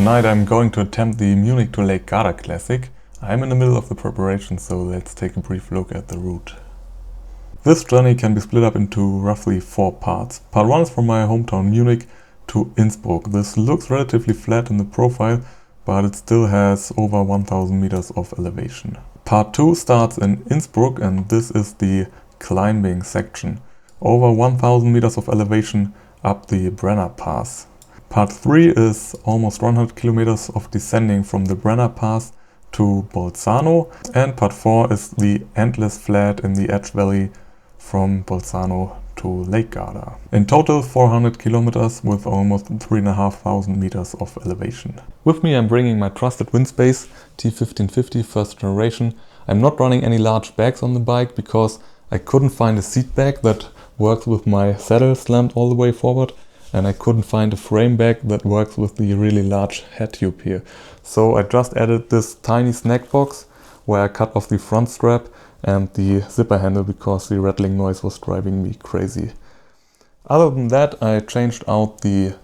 Tonight I'm going to attempt the Munich to Lake Garda Classic. I'm in the middle of the preparation, so let's take a brief look at the route. This journey can be split up into roughly 4 parts. Part 1 is from my hometown Munich to Innsbruck. This looks relatively flat in the profile, but it still has over 1000 meters of elevation. Part 2 starts in Innsbruck, and this is the climbing section. Over 1000 meters of elevation up the Brenner Pass. Part 3 is almost 100 kilometers of descending from the Brenner Pass to Bolzano, and part 4 is the endless flat in the Etsch Valley from Bolzano to Lake Garda. In total 400 kilometers with almost 3,500 meters of elevation. With me I'm bringing my trusted Winspace T1550 first generation. I'm not running any large bags on the bike because I couldn't find a seat bag that works with my saddle slammed all the way forward, and I couldn't find a frame bag that works with the really large head tube here. So I just added this tiny snack box where I cut off the front strap and the zipper handle because the rattling noise was driving me crazy. Other than that, I changed out the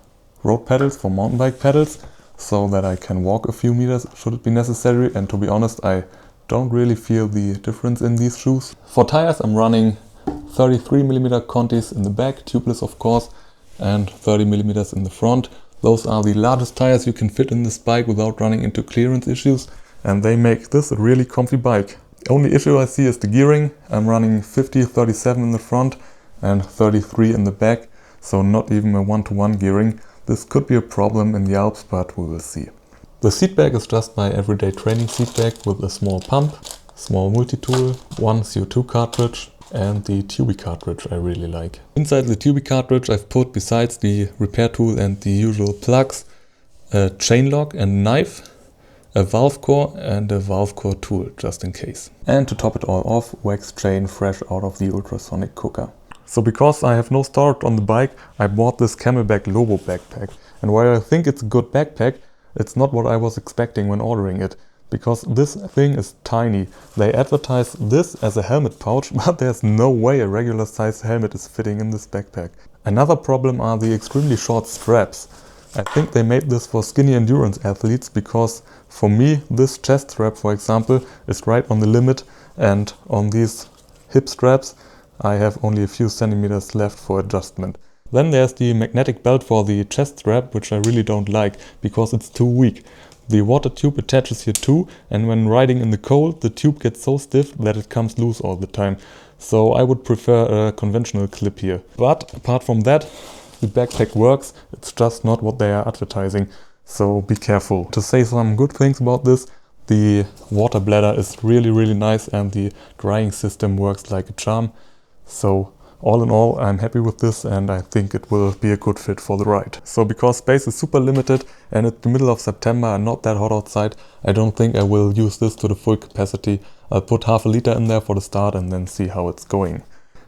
road pedals for mountain bike pedals so that I can walk a few meters should it be necessary, and to be honest, I don't really feel the difference in these shoes. For tires I'm running 33mm Contis in the back, tubeless of course, and 30mm in the front. Those are the largest tires you can fit in this bike without running into clearance issues, and they make this a really comfy bike. The only issue I see is the gearing. I'm running 50-37 in the front and 33 in the back, so not even a 1-to-1 gearing. This could be a problem in the Alps, but we will see. The seat bag is just my everyday training seat bag with a small pump, small multi-tool, one CO2 cartridge, and the Tubi cartridge I really like. Inside the Tubi cartridge I've put, besides the repair tool and the usual plugs, a chain lock and knife, a valve core and a valve core tool just in case. And to top it all off, wax chain fresh out of the ultrasonic cooker. So because I have no storage on the bike, I bought this Camelback Lobo backpack. And while I think it's a good backpack, it's not what I was expecting when ordering it. Because this thing is tiny. They advertise this as a helmet pouch, but there's no way a regular sized helmet is fitting in this backpack. Another problem are the extremely short straps. I think they made this for skinny endurance athletes because for me this chest strap, for example, is right on the limit, and on these hip straps I have only a few centimeters left for adjustment. Then there's the magnetic belt for the chest strap, which I really don't like because it's too weak. The water tube attaches here too, and when riding in the cold the tube gets so stiff that it comes loose all the time. So I would prefer a conventional clip here. But apart from that, the backpack works, it's just not what they are advertising, so be careful. To say some good things about this, the water bladder is really nice and the drying system works like a charm. So all in all, I'm happy with this and I think it will be a good fit for the ride. So because space is super limited and it's the middle of September and not that hot outside, I don't think I will use this to the full capacity. I'll put half a liter in there for the start and then see how it's going.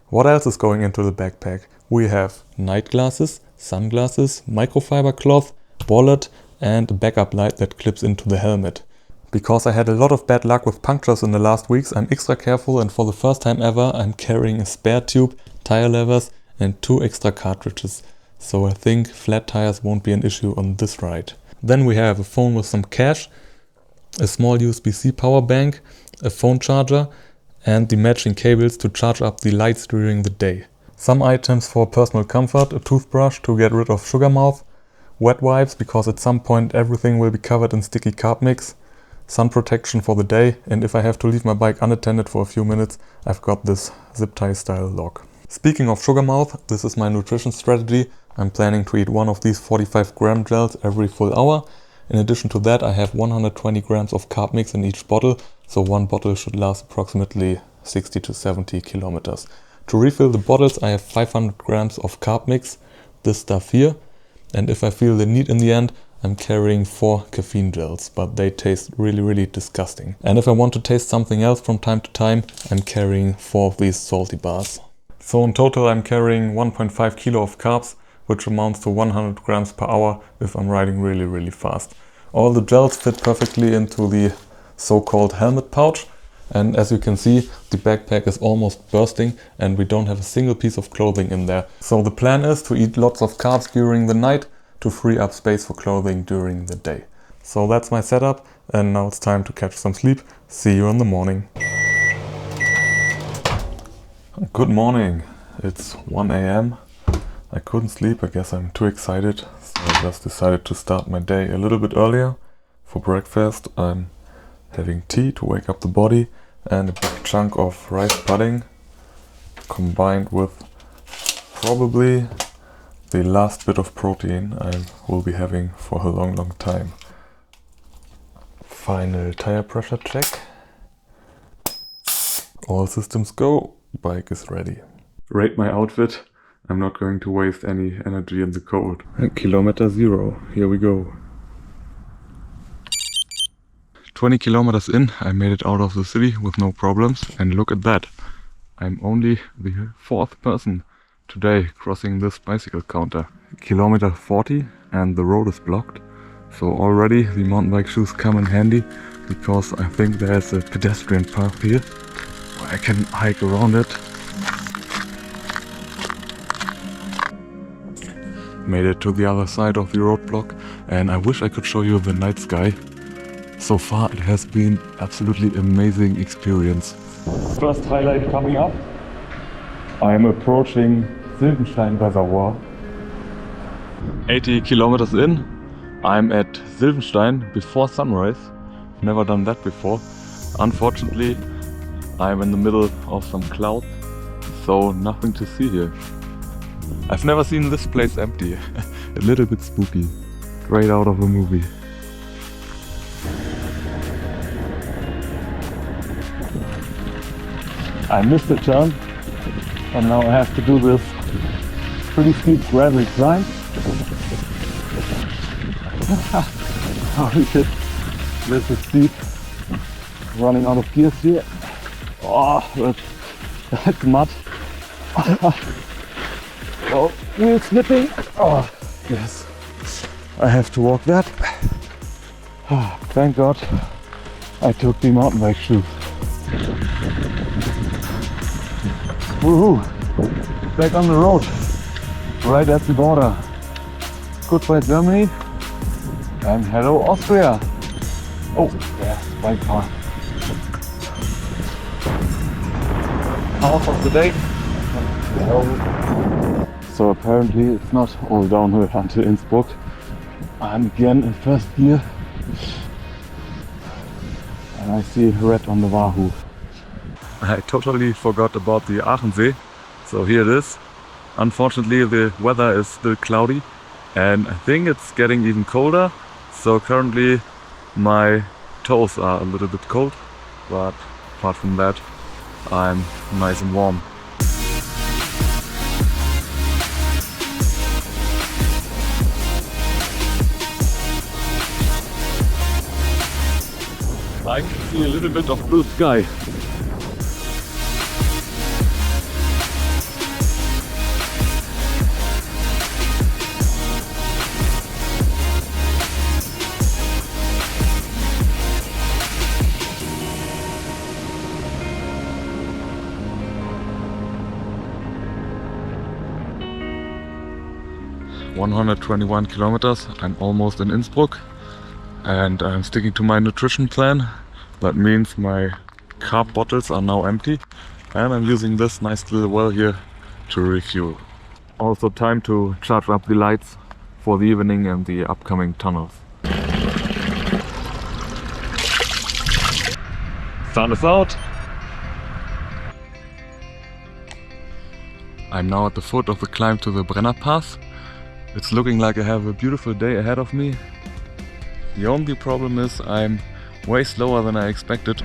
What else is going into the backpack? We have night glasses, sunglasses, microfiber cloth, wallet and a backup light that clips into the helmet. Because I had a lot of bad luck with punctures in the last weeks, I'm extra careful, and for the first time ever I'm carrying a spare tube, tire levers and 2 extra cartridges. So I think flat tires won't be an issue on this ride. Then we have a phone with some cash, a small USB-C power bank, a phone charger and the matching cables to charge up the lights during the day. Some items for personal comfort, a toothbrush to get rid of sugar mouth, wet wipes because at some point everything will be covered in sticky carb mix, sun protection for the day, and if I have to leave my bike unattended for a few minutes, I've got this zip tie style lock. Speaking of sugar mouth, this is my nutrition strategy. I'm planning to eat one of these 45 gram gels every full hour. In addition to that, I have 120 grams of carb mix in each bottle, so one bottle should last approximately 60 to 70 kilometers. To refill the bottles I have 500 grams of carb mix, this stuff here, and if I feel the need in the end, I'm carrying 4 caffeine gels, but they taste really disgusting. And if I want to taste something else from time to time, I'm carrying 4 of these salty bars. So in total I'm carrying 1.5 kilo of carbs, which amounts to 100 grams per hour if I'm riding really fast. All the gels fit perfectly into the so-called helmet pouch, and as you can see, the backpack is almost bursting and we don't have a single piece of clothing in there. So the plan is to eat lots of carbs during the night to free up space for clothing during the day. So that's my setup, and now it's time to catch some sleep. See you in the morning. Good morning. It's 1 a.m. I couldn't sleep, I guess I'm too excited, so I just decided to start my day a little bit earlier. For breakfast I'm having tea to wake up the body and a big chunk of rice pudding combined with probably the last bit of protein I will be having for a long time. Final tire pressure check. All systems go, bike is ready. Rate my outfit. I'm not going to waste any energy in the cold. Kilometer 0, here we go. 20 kilometers in, I made it out of the city with no problems, and look at that. I'm only the 4th person today crossing this bicycle counter. Kilometer 40 and the road is blocked, so already the mountain bike shoes come in handy, because I think there's a pedestrian path here where I can hike around it. Made it to the other side of the roadblock, and I wish I could show you the night sky. So far it has been absolutely amazing experience. First highlight coming up. I am approaching Silvenstein Reservoir. 80 kilometers in. I'm at Silvenstein before sunrise. Never done that before. Unfortunately, I'm in the middle of some clouds, so nothing to see here. I've never seen this place empty. A little bit spooky. Straight out of a movie. I missed a turn and now I have to do this pretty steep gravelly climb. Holy shit, this is steep. Running out of gears here. Oh, that's mud. Oh, wheel slipping. Oh, yes. I have to walk that. Thank God I took the mountain bike shoes. Woohoo! Back on the road. Right at the border. Goodbye Germany. And hello Austria. Oh, yes, bike path. Half of the day. So apparently it's not all downhill until Innsbruck. I'm again in first gear and I see red on the Wahoo. I totally forgot about the Aachensee, so here it is. Unfortunately the weather is still cloudy and I think it's getting even colder, so currently my toes are a little bit cold, but apart from that I'm nice and warm. I can see a little bit of blue sky. ...121 kilometers, I'm almost in Innsbruck. And I'm sticking to my nutrition plan. That means my carb bottles are now empty and I'm using this nice little well here to refuel. Also time to charge up the lights for the evening and the upcoming tunnels. Sun is out. I'm now at the foot of the climb to the Brenner Pass. It's looking like I have a beautiful day ahead of me. The only problem is I'm way slower than I expected.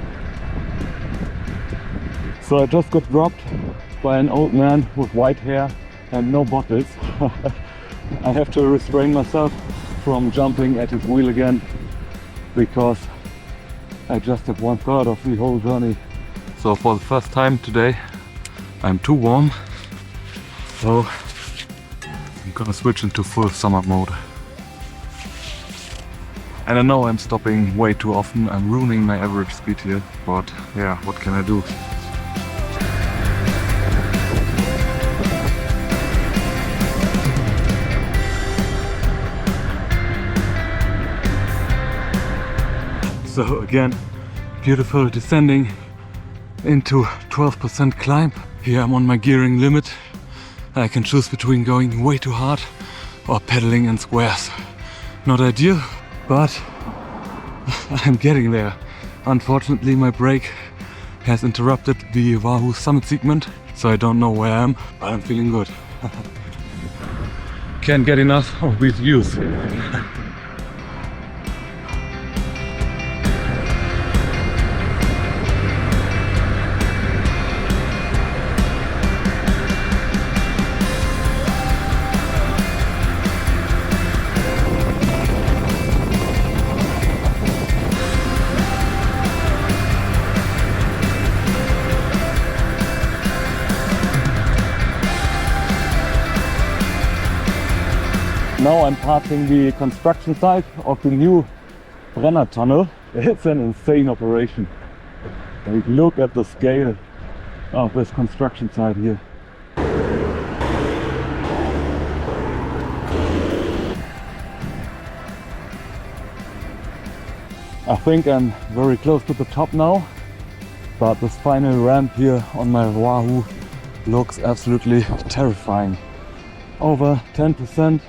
So I just got dropped by an old man with white hair and no bottles. I have to restrain myself from jumping at his wheel again because I just have 1/3 of the whole journey. So for the first time today I'm too warm, so I'm gonna switch into full summer mode. And I know I'm stopping way too often, I'm ruining my average speed here, but yeah, what can I do? So again, beautiful descending into 12% climb. Here I'm on my gearing limit. I can choose between going way too hard or pedaling in squares. Not ideal, but I'm getting there. Unfortunately, my brake has interrupted the Wahoo summit segment, so I don't know where I am, but I'm feeling good. Can't get enough of these views. Now I'm passing the construction site of the new Brenner tunnel. It's an insane operation. Like, look at the scale of this construction site here. I think I'm very close to the top now, but this final ramp here on my Wahoo looks absolutely terrifying. Over 10%.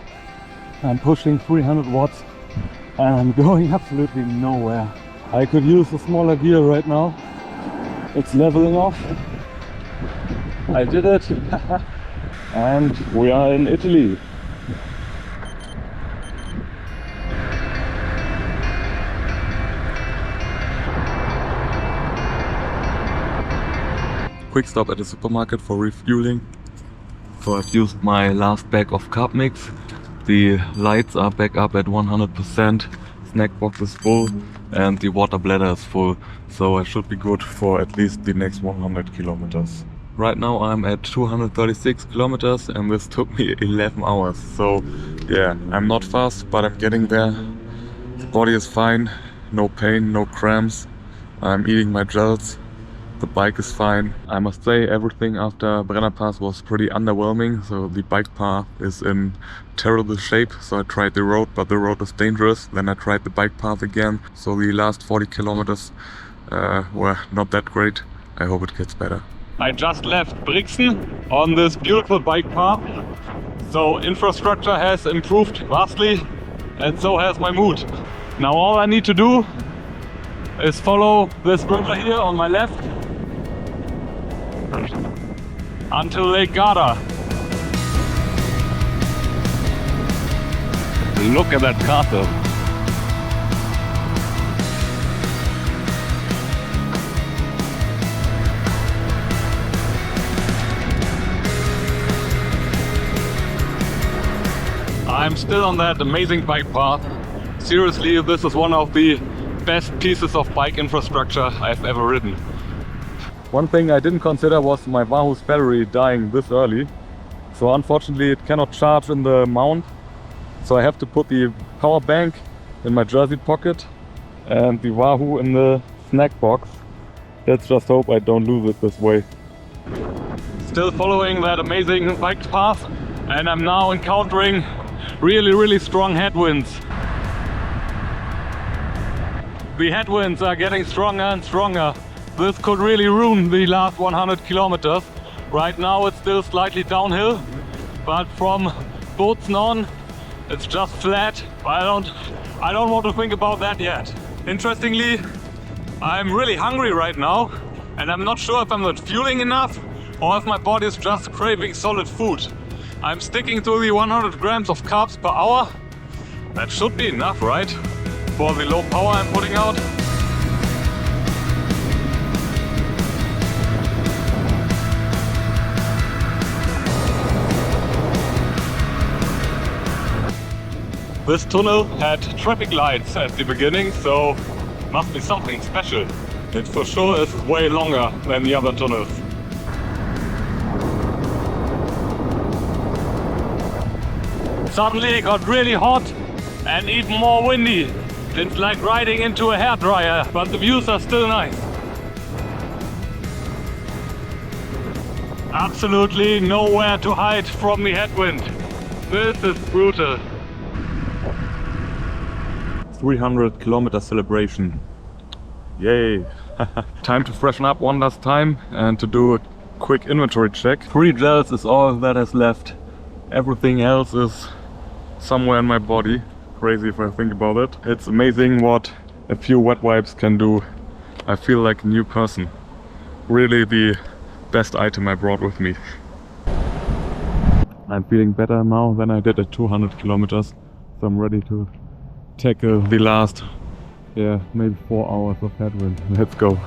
I'm pushing 300 watts and I'm going absolutely nowhere. I could use a smaller gear right now. It's leveling off. I did it. And we are in Italy. Quick stop at the supermarket for refueling. So I've used my last bag of carb mix. The lights are back up at 100%, snack box is full and the water bladder is full, so I should be good for at least the next 100 kilometers. Right now I'm at 236 kilometers and this took me 11 hours, so yeah, I'm not fast, but I'm getting there. The body is fine, no pain, no cramps, I'm eating my gels. The bike is fine. I must say everything after Brenner Pass was pretty underwhelming, so the bike path is in terrible shape. So I tried the road, but the road is dangerous. Then I tried the bike path again, so the last 40 kilometers were not that great. I hope it gets better. I just left Brixen on this beautiful bike path. So infrastructure has improved vastly and so has my mood. Now all I need to do is follow this river here on my left until Lake Garda. Look at that castle. I'm still on that amazing bike path. Seriously, this is one of the best pieces of bike infrastructure I've ever ridden. One thing I didn't consider was my Wahoo's battery dying this early. So unfortunately it cannot charge in the mount. So I have to put the power bank in my jersey pocket and the Wahoo in the snack box. Let's just hope I don't lose it this way. Still following that amazing bike path, and I'm now encountering really strong headwinds. The headwinds are getting stronger and stronger. This could really ruin the last 100 kilometers. Right now it's still slightly downhill, but from Bozen on it's just flat. I don't want to think about that yet. Interestingly, I'm really hungry right now, and I'm not sure if I'm not fueling enough or if my body is just craving solid food. I'm sticking to the 100 grams of carbs per hour. That should be enough, right? For the low power I'm putting out. This tunnel had traffic lights at the beginning, so must be something special. It for sure is way longer than the other tunnels. Suddenly it got really hot and even more windy. It's like riding into a hairdryer, but the views are still nice. Absolutely nowhere to hide from the headwind. This is brutal. 300 kilometer celebration. Yay! Time to freshen up one last time and to do a quick inventory check. 3 gels is all that is left. Everything else is somewhere in my body. Crazy if I think about it. It's amazing what a few wet wipes can do. I feel like a new person. Really the best item I brought with me. I'm feeling better now than I did at 200 kilometers. So I'm ready to tackle the last, maybe 4 hours of headwind. Let's go.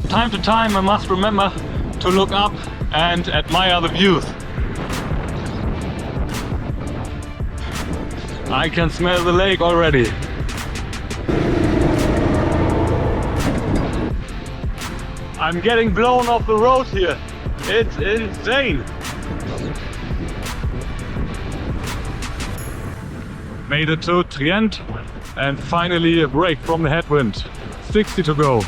Time to time I must remember to look up and admire the views. I can smell the lake already. I'm getting blown off the road here. It's insane. Made it to Trient and finally a break from the headwind. 60 to go.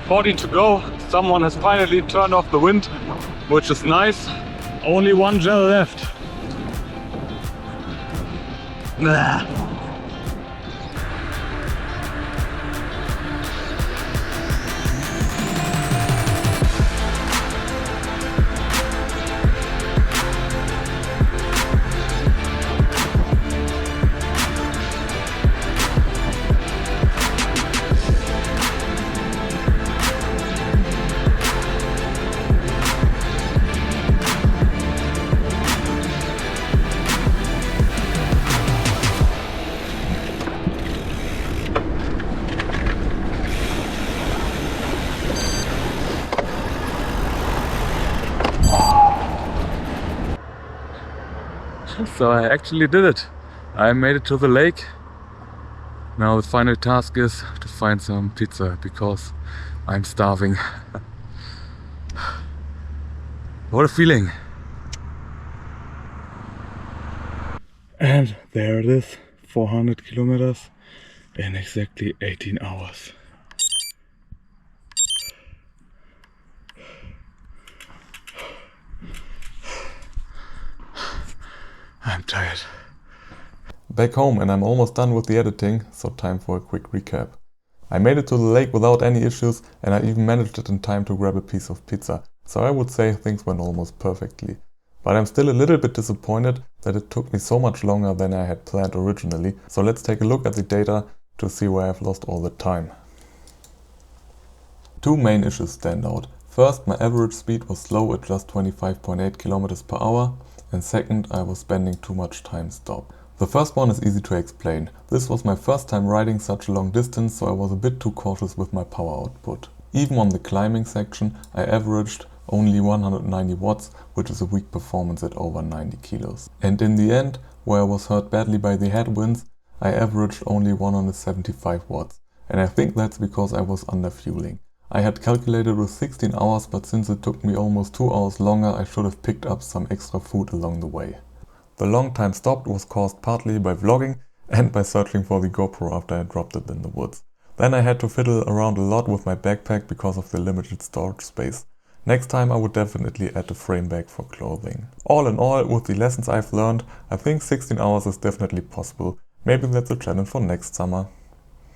$40 to go. Someone has finally turned off the wind, which is nice. Only 1 gel left. So I actually did it. I made it to the lake. Now the final task is to find some pizza because I'm starving. What a feeling. And there it is, 400 kilometers in exactly 18 hours. I'm tired. Back home and I'm almost done with the editing, so time for a quick recap. I made it to the lake without any issues and I even managed it in time to grab a piece of pizza, so I would say things went almost perfectly. But I'm still a little bit disappointed that it took me so much longer than I had planned originally, so let's take a look at the data to see where I've lost all the time. 2 main issues stand out. First, my average speed was slow at just 25.8 km per hour, and second, I was spending too much time stopped. The first one is easy to explain. This was my first time riding such a long distance, so I was a bit too cautious with my power output. Even on the climbing section, I averaged only 190 watts, which is a weak performance at over 90 kilos. And in the end, where I was hurt badly by the headwinds, I averaged only 175 watts. And I think that's because I was under fueling. I had calculated with 16 hours, but since it took me almost 2 hours longer, I should have picked up some extra food along the way. The long time stopped was caused partly by vlogging and by searching for the GoPro after I dropped it in the woods. Then I had to fiddle around a lot with my backpack because of the limited storage space. Next time I would definitely add a frame bag for clothing. All in all, with the lessons I've learned, I think 16 hours is definitely possible. Maybe that's a challenge for next summer.